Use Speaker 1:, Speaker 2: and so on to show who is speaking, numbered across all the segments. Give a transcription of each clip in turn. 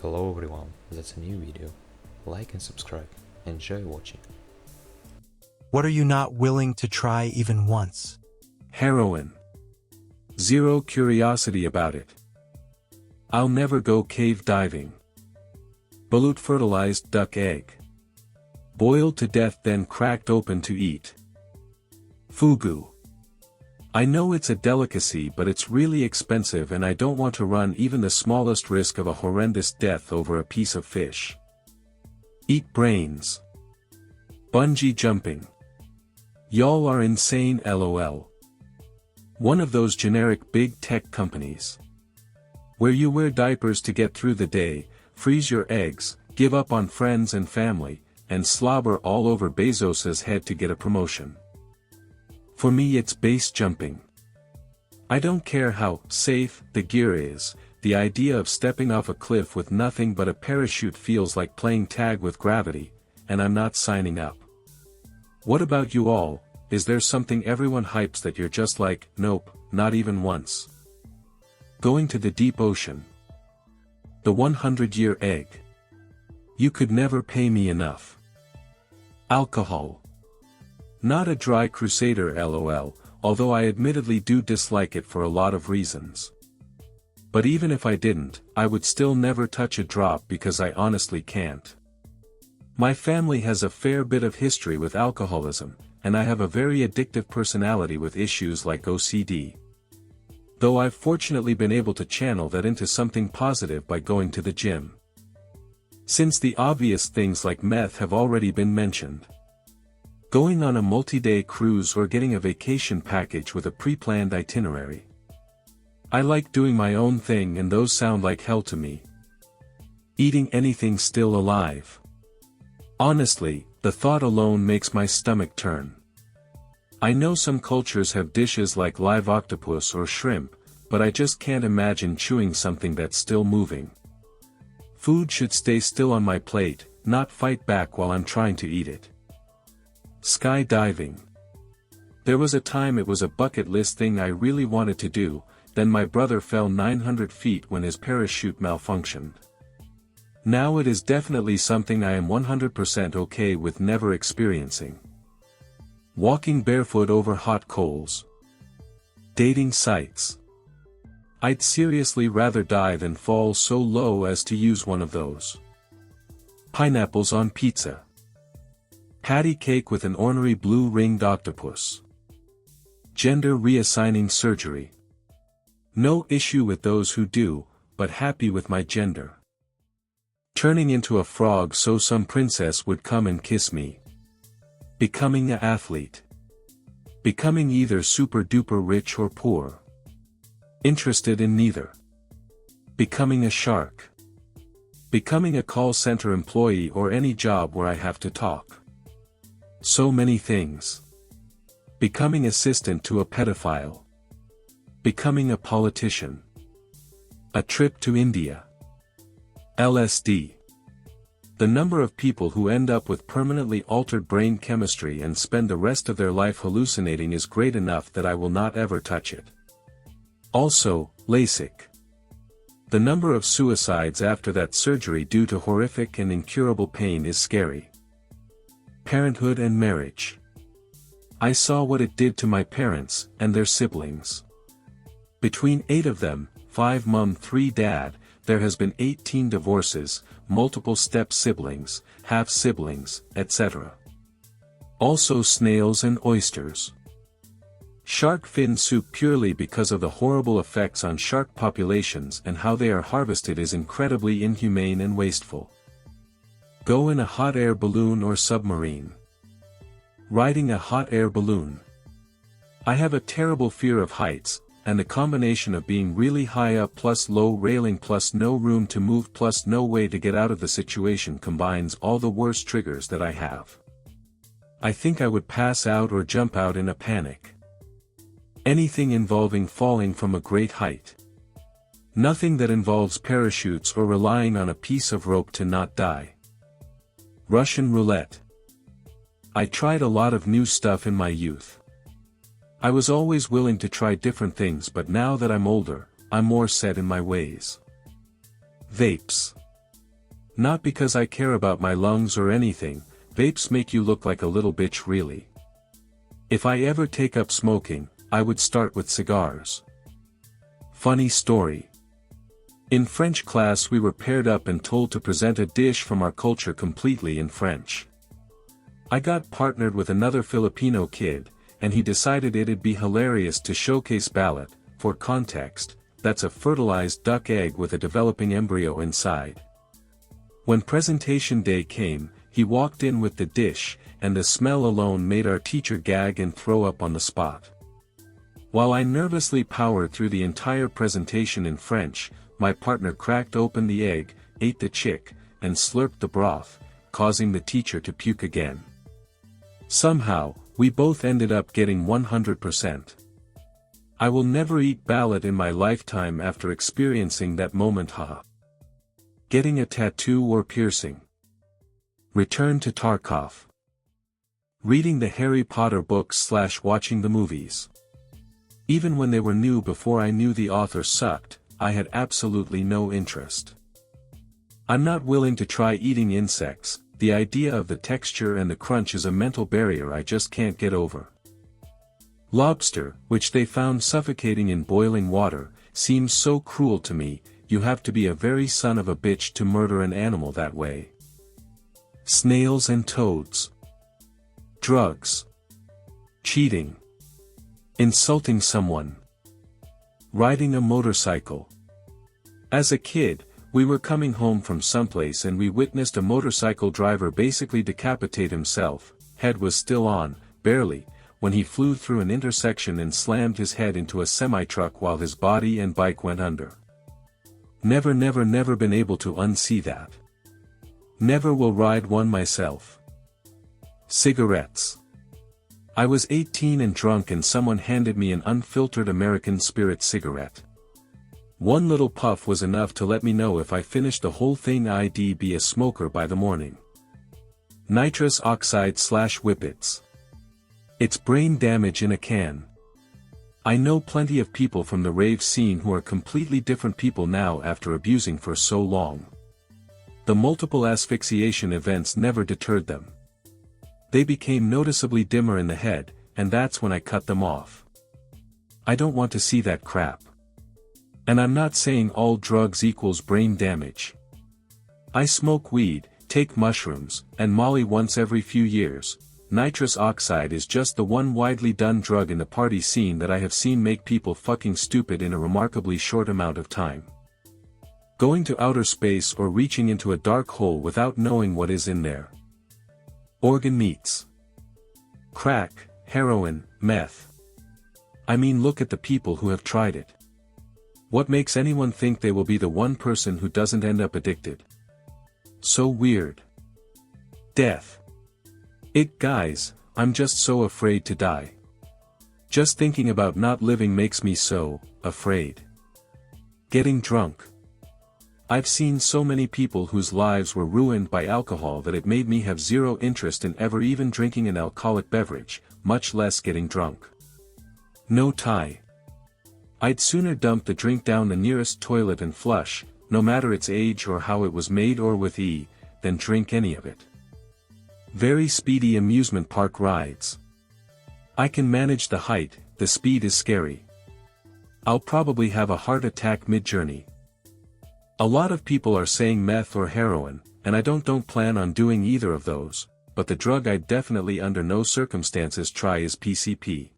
Speaker 1: Hello everyone, that's a new video. Like and subscribe. Enjoy watching.
Speaker 2: What are you not willing to try even once?
Speaker 3: Heroin. Zero curiosity about it. I'll never go cave diving. Balut fertilized duck egg. Boiled to death then cracked open to eat. Fugu. I know it's a delicacy but it's really expensive and I don't want to run even the smallest risk of a horrendous death over a piece of fish. Eat brains. Bungee jumping. Y'all are insane lol. One of those generic big tech companies. Where you wear diapers to get through the day, freeze your eggs, give up on friends and family, and slobber all over Bezos's head to get a promotion. For me it's base jumping. I don't care how safe the gear is, the idea of stepping off a cliff with nothing but a parachute feels like playing tag with gravity, and I'm not signing up. What about you all? Is there something everyone hypes that you're just like, nope, not even once? Going to the deep ocean. The 100-year egg. You could never pay me enough. Alcohol. Not a dry crusader lol, although I admittedly do dislike it for a lot of reasons. But even if I didn't, I would still never touch a drop because I honestly can't. My family has a fair bit of history with alcoholism, and I have a very addictive personality with issues like OCD. Though I've fortunately been able to channel that into something positive by going to the gym. Since the obvious things like meth have already been mentioned. Going on a multi-day cruise or getting a vacation package with a pre-planned itinerary. I like doing my own thing and those sound like hell to me. Eating anything still alive. Honestly, the thought alone makes my stomach turn. I know some cultures have dishes like live octopus or shrimp, but I just can't imagine chewing something that's still moving. Food should stay still on my plate, not fight back while I'm trying to eat it. Skydiving. There was a time it was a bucket list thing I really wanted to do, then my brother fell 900 feet when his parachute malfunctioned. Now it is definitely something I am 100% okay with never experiencing. Walking barefoot over hot coals. Dating sites. I'd seriously rather die than fall so low as to use one of those. Pineapples on pizza. Patty cake with an ornery blue-ringed octopus. Gender reassigning surgery. No issue with those who do, but happy with my gender. Turning into a frog so some princess would come and kiss me. Becoming an athlete. Becoming either super-duper rich or poor. Interested in neither. Becoming a shark. Becoming a call center employee or any job where I have to talk. So many things. Becoming assistant to a pedophile. Becoming a politician. A trip to India. LSD. The number of people who end up with permanently altered brain chemistry and spend the rest of their life hallucinating is great enough that I will not ever touch it. Also, LASIK. The number of suicides after that surgery due to horrific and incurable pain is scary. Parenthood and marriage. I saw what it did to my parents, and their siblings. Between 8 of them, 5 mom 3 dad, there has been 18 divorces, multiple step-siblings, half-siblings, etc. Also snails and oysters. Shark fin soup purely because of the horrible effects on shark populations and how they are harvested is incredibly inhumane and wasteful. Go in a hot air balloon or submarine. Riding a hot air balloon. I have a terrible fear of heights, and the combination of being really high up plus low railing plus no room to move plus no way to get out of the situation combines all the worst triggers that I have. I think I would pass out or jump out in a panic. Anything involving falling from a great height. Nothing that involves parachutes or relying on a piece of rope to not die. Russian roulette. I tried a lot of new stuff in my youth. I was always willing to try different things, but now that I'm older, I'm more set in my ways. Vapes. Not because I care about my lungs or anything, vapes make you look like a little bitch really. If I ever take up smoking, I would start with cigars. Funny story. In French class we were paired up and told to present a dish from our culture completely in French. I got partnered with another Filipino kid, and he decided it'd be hilarious to showcase balut. For context, that's a fertilized duck egg with a developing embryo inside. When presentation day came, he walked in with the dish, and the smell alone made our teacher gag and throw up on the spot. While I nervously powered through the entire presentation in French, my partner cracked open the egg, ate the chick, and slurped the broth, causing the teacher to puke again. Somehow, we both ended up getting 100%. I will never eat balut in my lifetime after experiencing that moment. Haha. Getting a tattoo or piercing. Return to Tarkov. Reading the Harry Potter books / watching the movies. Even when they were new before I knew the author sucked, I had absolutely no interest. I'm not willing to try eating insects, the idea of the texture and the crunch is a mental barrier I just can't get over. Lobster, which they found suffocating in boiling water, seems so cruel to me. You have to be a very son of a bitch to murder an animal that way. Snails and toads. Drugs. Cheating. Insulting someone. Riding a motorcycle. As a kid, we were coming home from someplace and we witnessed a motorcycle driver basically decapitate himself, head was still on, barely, when he flew through an intersection and slammed his head into a semi-truck while his body and bike went under. Never been able to unsee that. Never will ride one myself. Cigarettes. I was 18 and drunk and someone handed me an unfiltered American Spirit cigarette. One little puff was enough to let me know if I finished the whole thing I'd be a smoker by the morning. Nitrous oxide / whippets. It's brain damage in a can. I know plenty of people from the rave scene who are completely different people now after abusing for so long. The multiple asphyxiation events never deterred them. They became noticeably dimmer in the head, and that's when I cut them off. I don't want to see that crap. And I'm not saying all drugs equals brain damage. I smoke weed, take mushrooms, and Molly once every few years. Nitrous oxide is just the one widely done drug in the party scene that I have seen make people fucking stupid in a remarkably short amount of time. Going to outer space or reaching into a dark hole without knowing what is in there. Organ meats. Crack, heroin, meth. I mean, look at the people who have tried it. What makes anyone think they will be the one person who doesn't end up addicted? So weird. Death. Guys, I'm just so afraid to die. Just thinking about not living makes me so afraid. Getting drunk. I've seen so many people whose lives were ruined by alcohol that it made me have zero interest in ever even drinking an alcoholic beverage, much less getting drunk. No tie. I'd sooner dump the drink down the nearest toilet and flush, no matter its age or how it was made or with than drink any of it. Very speedy amusement park rides. I can manage the height, the speed is scary. I'll probably have a heart attack mid-journey. A lot of people are saying meth or heroin, and I don't plan on doing either of those, but the drug I'd definitely under no circumstances try is PCP.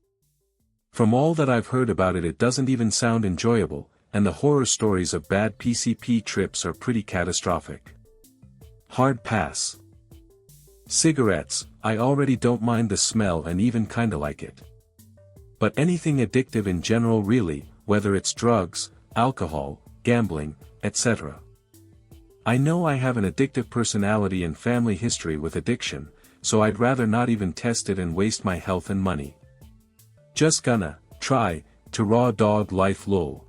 Speaker 3: From all that I've heard about it, it doesn't even sound enjoyable, and the horror stories of bad PCP trips are pretty catastrophic. Hard pass. Cigarettes, I already don't mind the smell and even kinda like it. But anything addictive in general really, whether it's drugs, alcohol, gambling, etc. I know I have an addictive personality and family history with addiction, so I'd rather not even test it and waste my health and money. Just gonna try to raw dog life lol.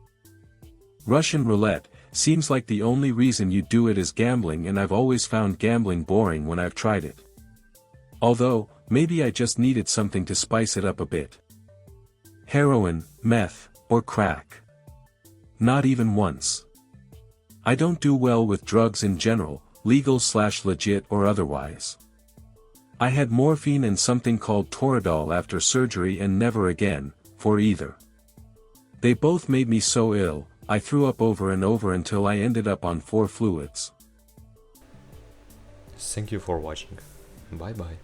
Speaker 3: Russian roulette seems like the only reason you do it is gambling, and I've always found gambling boring when I've tried it. Although, maybe I just needed something to spice it up a bit. Heroin, meth, or crack. Not even once. I don't do well with drugs in general, legal/legit or otherwise. I had morphine and something called Toradol after surgery and never again, for either. They both made me so ill, I threw up over and over until I ended up on 4 fluids.
Speaker 1: Thank you for watching. Bye bye.